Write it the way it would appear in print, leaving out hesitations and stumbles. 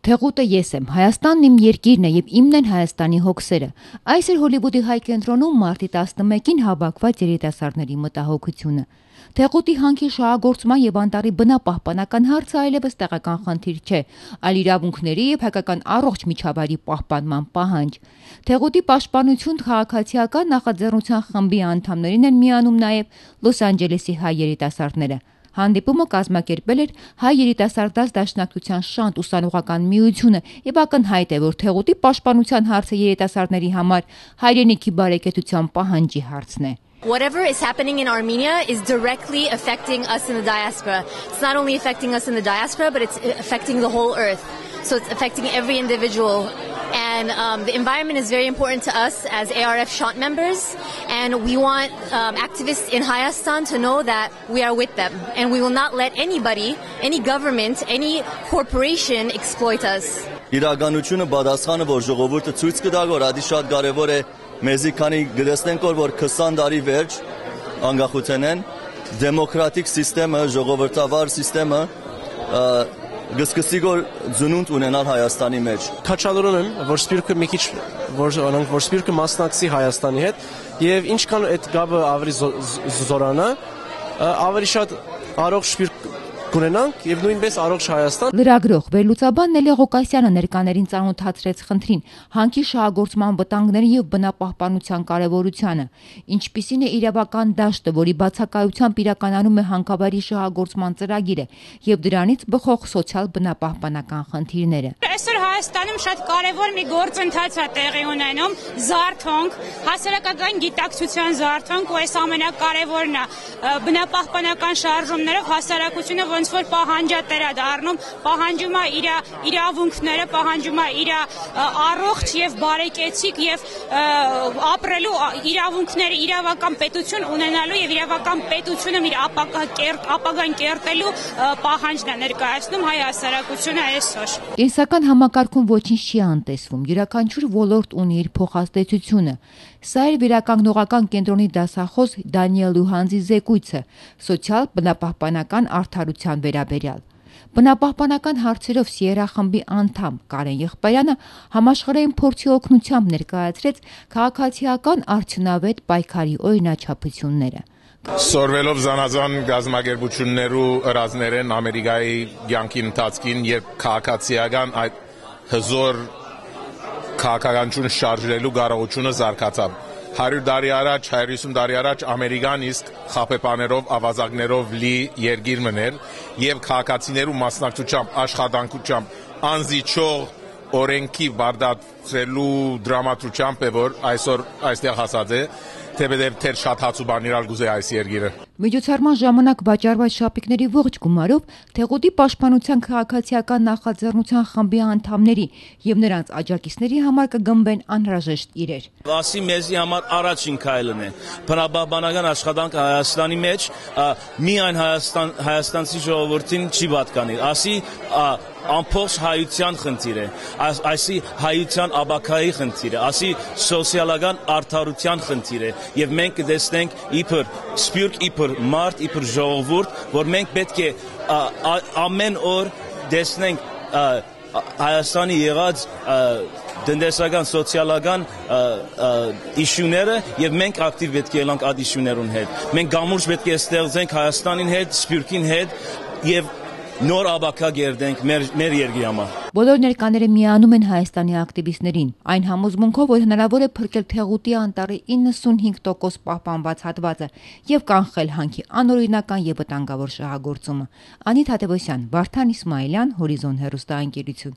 Թեղուտը ես եմ, Հայաստանն իմ երկիրն է եւ իմն են Հայաստանի հոգսերը։ Այս էր Հոլիվուդի հայ կենտրոնում մարտի 11-ին հավաքված երիտասարդների մտահոգությունը։ Թեղուտի հանքի շահագործման եւ անտառի բնապահպանական հարցը այլևս տեղական խնդիր չէ, այլ իրավունքների եւ հայկական առողջ միջավայրի պահպանման պահանջ։ Թեղուտի պաշտպանություն քաղաքացիական նախաձեռնության խմբի անդամներին են միանում նաեւ Լոս Անջելեսի հայ երիտասարդները։ Հանդիպումը կազմակերպել էր հայ երիտասարդաց դաշնակցության շանտ ուսանողական միությունը եւ ակնհայտ է, որ Թեղուտի պաշտպանության հարցը երիտասարդների համար հայրենիքի բարեկեցության պահանջի հարցն է։ Whatever is happening in Armenia is directly affecting us in the diaspora. It's not only affecting us in the diaspora, but it's affecting the whole earth. So it's affecting every individual. And the environment is very important to us as ARF SHANT members. And we want activists in Hayastan to know that we are with them. And we will not let anybody, any government, any corporation exploit us. Իրականությունը պատասխանը, որ ժողովուրդը ցույց կտա, որ դա շատ կարևոր է մեզի քանի գտեսնենք, որ 20 տարի վերջ անկախություն են դեմոկրատիկ համակարգը, ժողովրդավար համակարգը գսկսի գոր ծնունդ ունենալ Հայաստանի մեջ։ Քաչալորոն եմ, որ սպիրկը մի քիչ որ սպիրկը մասնակցի Հայաստանի հետ եւ ինչքան այդ գաբը ավելի զորանա, ավելի շատ առողջ սպիրկ կունենանք եւ նույնպես առողջ Հայաստան։ Լրագրող վերլուծաբան Նելե Ղոկասյանը ներկաներին ծանոթացրեց խնդրին, հանքի շահագործման վտանգների եւ բնապահպանության կարեւորությանը, ինչպիսին է իրավական դաշտը, որի բացակայությամբ իրականանում է հանքավայրի շահագործման ծրագիրը եւ դրանից բխող սոցիալ բնապահպանական խնդիրները։ Այսօր Հայաստանում շատ կարևոր մի գործընթաց է տեղի ունենում, զարթոնք, հասարակական գիտակցության զարթոնք, ու այս ամենակարևորն է բնապահպանական շարժումներով հասարակությունը ոնց որ պահանջատեր է դառնում, պահանջում է իր իրավունքները, պահանջում է իր առողջ եւ բարեկեցիկ եւ ապրելու իրավունքները, իրավական պետություն ունենալու եւ իրավական պետությունը իր ապագան կերտելու պահանջն է ներկայացնում հայ հասարակությունը այսօր։ Կենսական համակարգում ոչինչ չի անտեսվում, յուրաքանչյուր ոլորտ ունի իր փոխազդեցությունը։ Սա էր վերականգնողական կենտրոնի դասախոս Դանիել Լուհանձի զեկույցը սոցիալ բնապահպանական արդարության վերաբերյալ։ Բնապահպանական հարցերով Սիերա խմբի անդամ Կարեն Եղբայրյանը համաշխարհային փորձի օգնությամբ ներկայացրեց քաղաքացիական արդյունավետ պայքարի օրինաչափությունները։ Սորվելով զանազան գազམ་ագերբություններու ըրազներեն Ամերիկայի յանքի ընթացքին, երբ քաղաքացիական այդ հզոր քաղաքականություն շարժելու կարողությունը զարգացավ։ 100 տարի առաջ, 150 տարի առաջ Ամերիկան իսկ խաբեբաներով, ավազակներով լի երկիր մներ եւ քաղաքացիներու մասնակցությամբ, աշխատանքությամբ, անզիջող օրենքի բարդացրելու դրամատրությամբ է, որ այսօր այստեղ հասած է, թեպետև թեր շատ հաց ու բան իրար գուզե այս երկիրը։ Միջոցառման ժամանակ վաճառված շապիկների ողջ գումարով Թեղուտի պաշտպանության քաղաքացիական նախաձեռնության խմբի անդամների եւ նրանց աջակիցների համար կգնվեն անհրաժեշտ իրեր։ Ասի մեզի համար առաջին քայլն է։ Բնապահպանական աշխատանքը Հայաստանի մեջ միայն հայաստանցի ժողովրդին չի պատկանի։ Ասի ամբողջ հայության խնդիր է, այսի հայության ապագայի խնդիր է, ասի սոցիալական արդարության խնդիր է եւ մենք կտեսնենք իբր սպիրկ, իբր մարդ, իբր ժողովուրդ, որ մենք պետք է ամեն օր տեսնենք Հայաստանի եղած տնտեսական, սոցիալական իշուները եւ մենք ակտիվ պետք է ելանք այդ իշուներուն հետ։ Մենք գամուրջ պետք է ստեղծենք Հայաստանին հետ, սպիրկին հետ եւ նոր ապագա գերդենք մեր երկրի համար։ Բոլոր ներկաները միանում են Հայաստանի ակտիվիստներին, այն համոզմունքով, որ հնարավոր է փրկել Թեղուտի անտառի 95% պահպանված հատվածը եւ կանխել հանքի անօրինական եւ վտանգավոր շահագործումը։ Անի Թադևոսյան, Վարդան Իսմայելյան, Հորիզոն հեռուստաընկերություն։